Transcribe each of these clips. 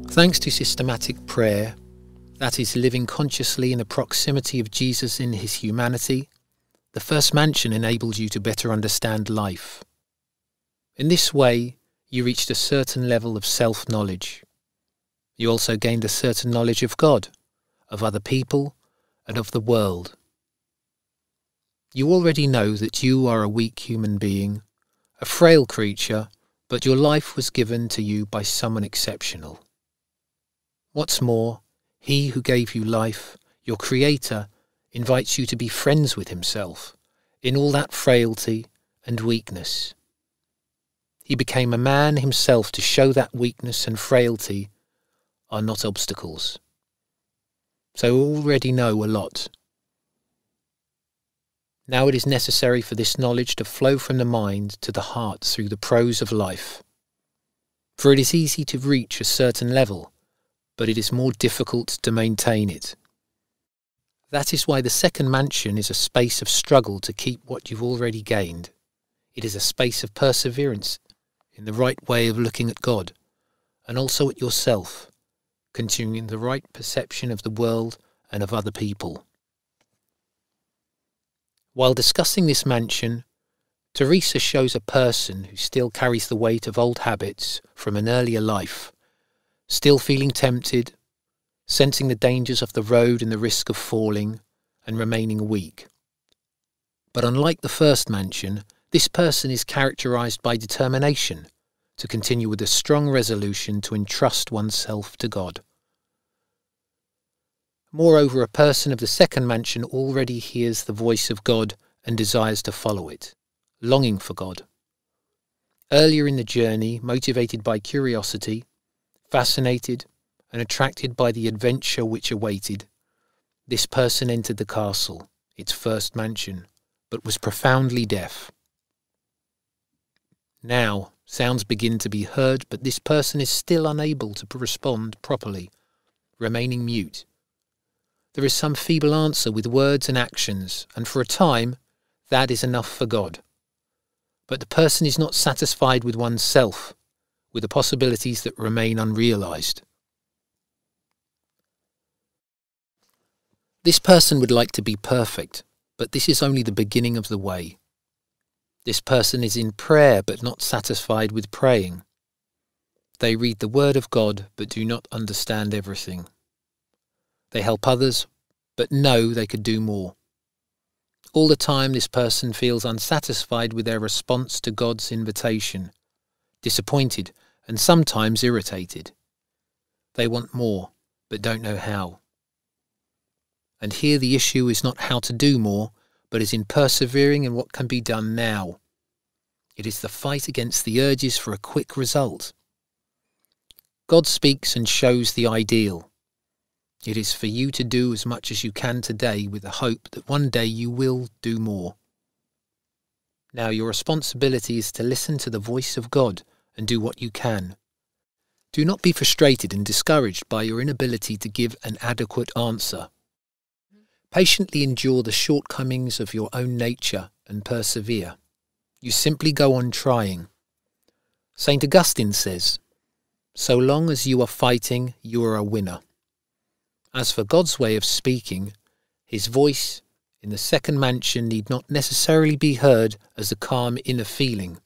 Thanks to systematic prayer, that is, living consciously in the proximity of Jesus in his humanity, the first mansion enabled you to better understand life. In this way, you reached a certain level of self-knowledge. You also gained a certain knowledge of God, of other people, and of the world. You already know that you are a weak human being, a frail creature, but your life was given to you by someone exceptional. What's more, he who gave you life, your Creator, invites you to be friends with himself in all that frailty and weakness. He became a man himself to show that weakness and frailty are not obstacles. So you already know a lot. Now it is necessary for this knowledge to flow from the mind to the heart through the prose of life. For it is easy to reach a certain level, but it is more difficult to maintain it. That is why the second mansion is a space of struggle to keep what you've already gained. It is a space of perseverance in the right way of looking at God, and also at yourself, continuing the right perception of the world and of other people. While discussing this mansion, Theresa shows a person who still carries the weight of old habits from an earlier life, still feeling tempted, sensing the dangers of the road and the risk of falling, and remaining weak. But unlike the first mansion, this person is characterized by determination to continue with a strong resolution to entrust oneself to God. Moreover, a person of the second mansion already hears the voice of God and desires to follow it, longing for God. Earlier in the journey, motivated by curiosity, fascinated and attracted by the adventure which awaited, this person entered the castle, its first mansion, but was profoundly deaf. Now, sounds begin to be heard, but this person is still unable to respond properly, remaining mute. There is some feeble answer with words and actions, and for a time, that is enough for God. But the person is not satisfied with oneself, with the possibilities that remain unrealized. This person would like to be perfect, but this is only the beginning of the way. This person is in prayer but not satisfied with praying. They read the Word of God but do not understand everything. They help others but know they could do more. All the time this person feels unsatisfied with their response to God's invitation, disappointed and sometimes irritated. They want more, but don't know how. And here the issue is not how to do more, but is in persevering in what can be done now. It is the fight against the urges for a quick result. God speaks and shows the ideal. It is for you to do as much as you can today with the hope that one day you will do more. Now your responsibility is to listen to the voice of God and do what you can. Do not be frustrated and discouraged by your inability to give an adequate answer. Patiently endure the shortcomings of your own nature and persevere. You simply go on trying. St. Augustine says, "So long as you are fighting, you are a winner." As for God's way of speaking, his voice in the second mansion need not necessarily be heard as a calm inner feeling.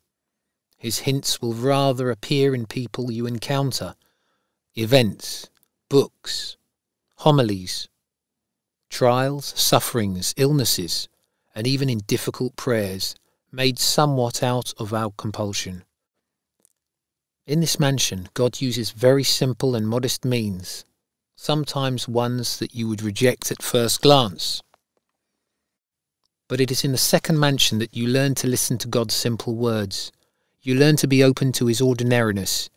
His hints will rather appear in people you encounter, events, books, homilies, trials, sufferings, illnesses, and even in difficult prayers, made somewhat out of our compulsion. In this mansion, God uses very simple and modest means, sometimes ones that you would reject at first glance. But it is in the second mansion that you learn to listen to God's simple words. You learn to be open to his ordinariness,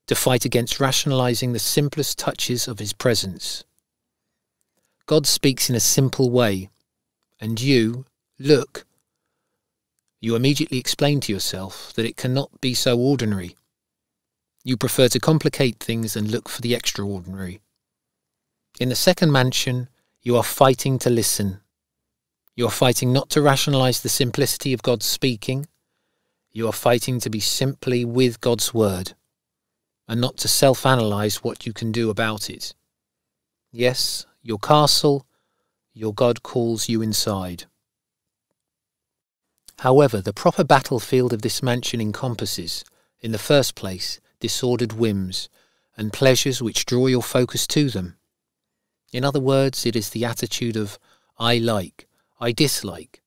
to fight against rationalizing the simplest touches of his presence. God speaks in a simple way, and you immediately explain to yourself that it cannot be so ordinary. You prefer to complicate things and look for the extraordinary. In the second mansion, you are fighting to listen. You are fighting not to rationalize the simplicity of God's speaking. You are fighting to be simply with God's word, and not to self-analyze what you can do about it. Yes, your castle, your God calls you inside. However, the proper battlefield of this mansion encompasses, in the first place, disordered whims and pleasures which draw your focus to them. In other words, it is the attitude of I like, I dislike.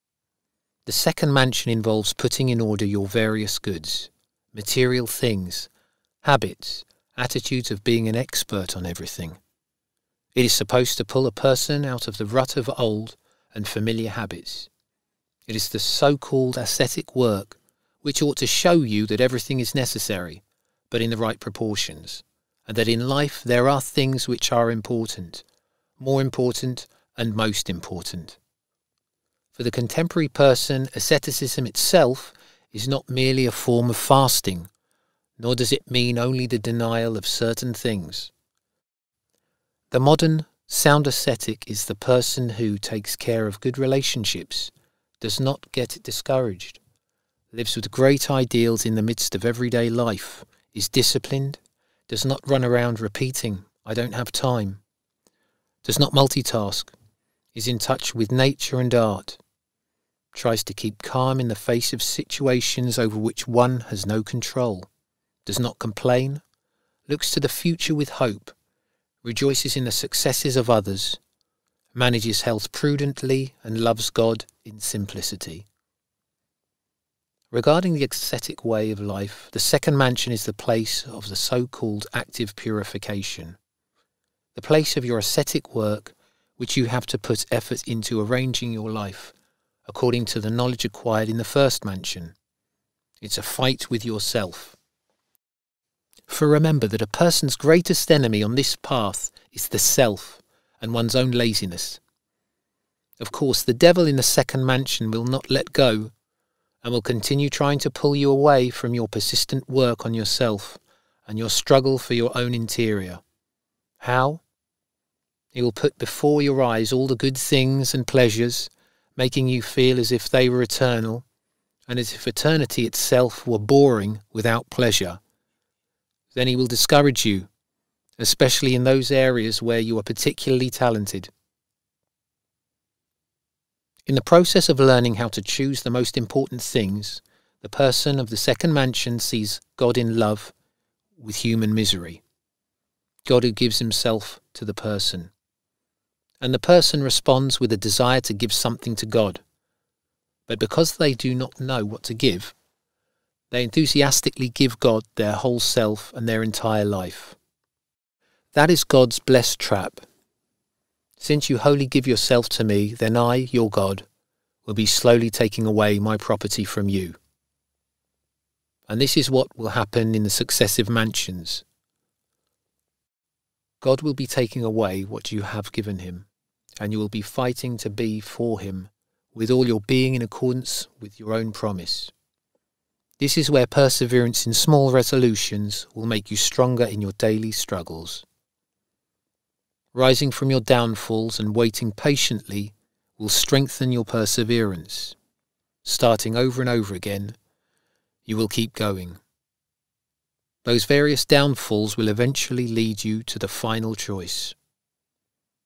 The second mansion involves putting in order your various goods, material things, habits, attitudes of being an expert on everything. It is supposed to pull a person out of the rut of old and familiar habits. It is the so-called ascetic work which ought to show you that everything is necessary, but in the right proportions, and that in life there are things which are important, more important and most important. For the contemporary person, asceticism itself is not merely a form of fasting, nor does it mean only the denial of certain things. The modern, sound ascetic is the person who takes care of good relationships, does not get discouraged, lives with great ideals in the midst of everyday life, is disciplined, does not run around repeating, I don't have time, does not multitask, is in touch with nature and art, tries to keep calm in the face of situations over which one has no control, does not complain, looks to the future with hope, rejoices in the successes of others, manages health prudently and loves God in simplicity. Regarding the ascetic way of life, the second mansion is the place of the so-called active purification, the place of your ascetic work which you have to put effort into arranging your life according to the knowledge acquired in the first mansion. It's a fight with yourself. For remember that a person's greatest enemy on this path is the self and one's own laziness. Of course, the devil in the second mansion will not let go and will continue trying to pull you away from your persistent work on yourself and your struggle for your own interior. How? He will put before your eyes all the good things and pleasures, making you feel as if they were eternal, and as if eternity itself were boring without pleasure. Then he will discourage you, especially in those areas where you are particularly talented. In the process of learning how to choose the most important things, the person of the second mansion sees God in love with human misery. God who gives himself to the person. And the person responds with a desire to give something to God. But because they do not know what to give, they enthusiastically give God their whole self and their entire life. That is God's blessed trap. Since you wholly give yourself to me, then I, your God, will be slowly taking away my property from you. And this is what will happen in the successive mansions. God will be taking away what you have given him, and you will be fighting to be for him with all your being in accordance with your own promise. This is where perseverance in small resolutions will make you stronger in your daily struggles. Rising from your downfalls and waiting patiently will strengthen your perseverance. Starting over and over again, you will keep going. Those various downfalls will eventually lead you to the final choice.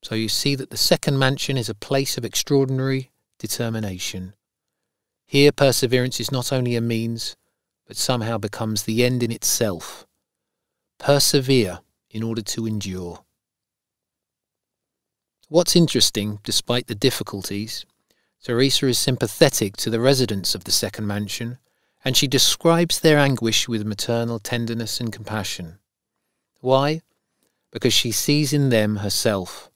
So you see that the second mansion is a place of extraordinary determination. Here perseverance is not only a means, but somehow becomes the end in itself. Persevere in order to endure. What's interesting, despite the difficulties, Theresa is sympathetic to the residents of the second mansion, and she describes their anguish with maternal tenderness and compassion. Why? Because she sees in them herself,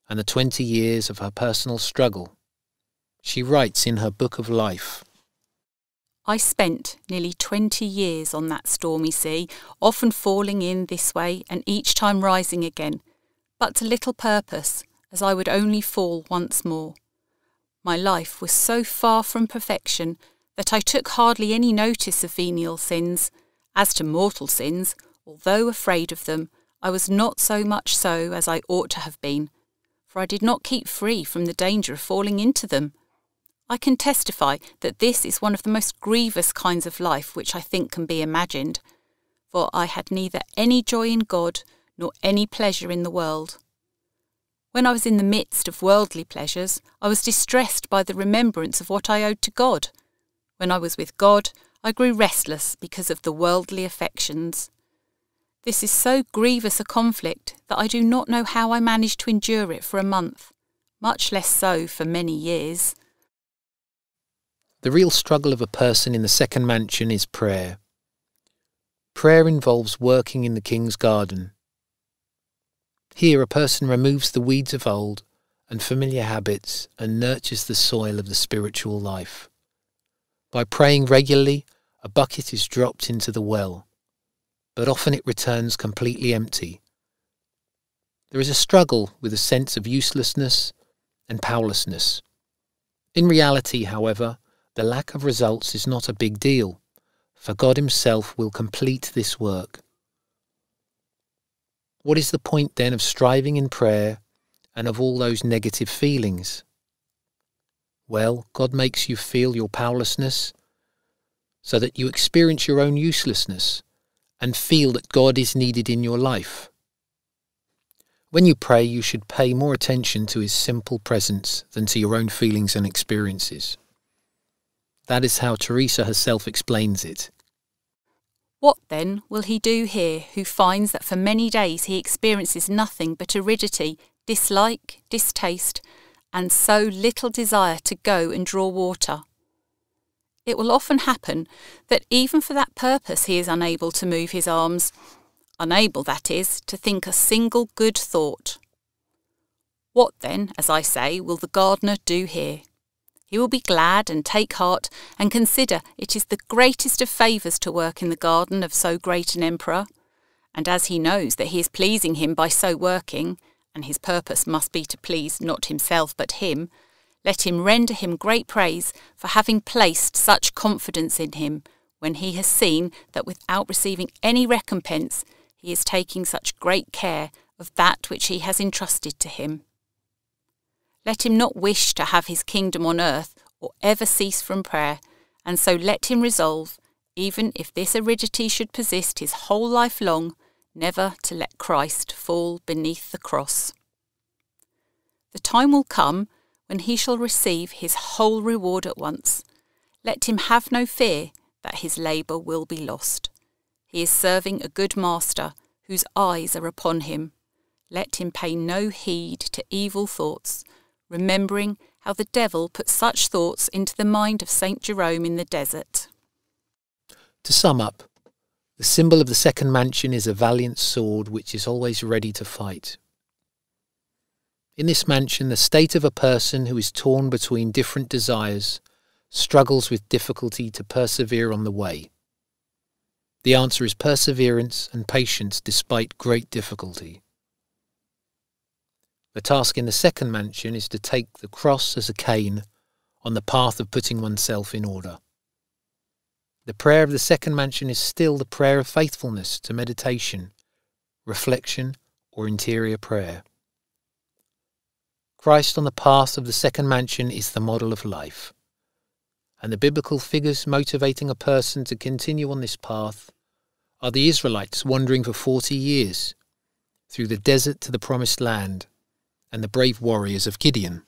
and the 20 years of her personal struggle. She writes in her book of life, I spent nearly 20 years on that stormy sea, often falling in this way and each time rising again, but to little purpose, as I would only fall once more. My life was so far from perfection that I took hardly any notice of venial sins. As to mortal sins, although afraid of them, I was not so much so as I ought to have been, for I did not keep free from the danger of falling into them. I can testify that this is one of the most grievous kinds of life which I think can be imagined, for I had neither any joy in God nor any pleasure in the world. When I was in the midst of worldly pleasures, I was distressed by the remembrance of what I owed to God. When I was with God, I grew restless because of the worldly affections. This is so grievous a conflict that I do not know how I managed to endure it for a month, much less so for many years. The real struggle of a person in the second mansion is prayer. Prayer involves working in the king's garden. Here a person removes the weeds of old and familiar habits and nurtures the soil of the spiritual life. By praying regularly, a bucket is dropped into the well, but often it returns completely empty. There is a struggle with a sense of uselessness and powerlessness. In reality, however, the lack of results is not a big deal, for God Himself will complete this work. What is the point then of striving in prayer and of all those negative feelings? Well, God makes you feel your powerlessness so that you experience your own uselessness and feel that God is needed in your life. When you pray, you should pay more attention to His simple presence than to your own feelings and experiences. That is how Theresa herself explains it. What then will he do here who finds that for many days he experiences nothing but aridity, dislike, distaste, and so little desire to go and draw water? It will often happen that even for that purpose he is unable to move his arms, unable, that is, to think a single good thought. What then, as I say, will the gardener do here? He will be glad and take heart and consider it is the greatest of favours to work in the garden of so great an emperor, and as he knows that he is pleasing him by so working, and his purpose must be to please not himself but him, let him render him great praise for having placed such confidence in him, when he has seen that without receiving any recompense he is taking such great care of that which he has entrusted to him. Let him not wish to have his kingdom on earth or ever cease from prayer, and so let him resolve, even if this aridity should persist his whole life long, never to let Christ fall beneath the cross. The time will come when he shall receive his whole reward at once. Let him have no fear that his labour will be lost. He is serving a good master, whose eyes are upon him. Let him pay no heed to evil thoughts, remembering how the devil put such thoughts into the mind of St. Jerome in the desert. To sum up, the symbol of the second mansion is a valiant sword which is always ready to fight. In this mansion, the state of a person who is torn between different desires struggles with difficulty to persevere on the way. The answer is perseverance and patience despite great difficulty. The task in the second mansion is to take the cross as a cane on the path of putting oneself in order. The prayer of the second mansion is still the prayer of faithfulness to meditation, reflection, or interior prayer. Christ on the path of the second mansion is the model of life, and the biblical figures motivating a person to continue on this path are the Israelites wandering for 40 years through the desert to the promised land, and the brave warriors of Gideon.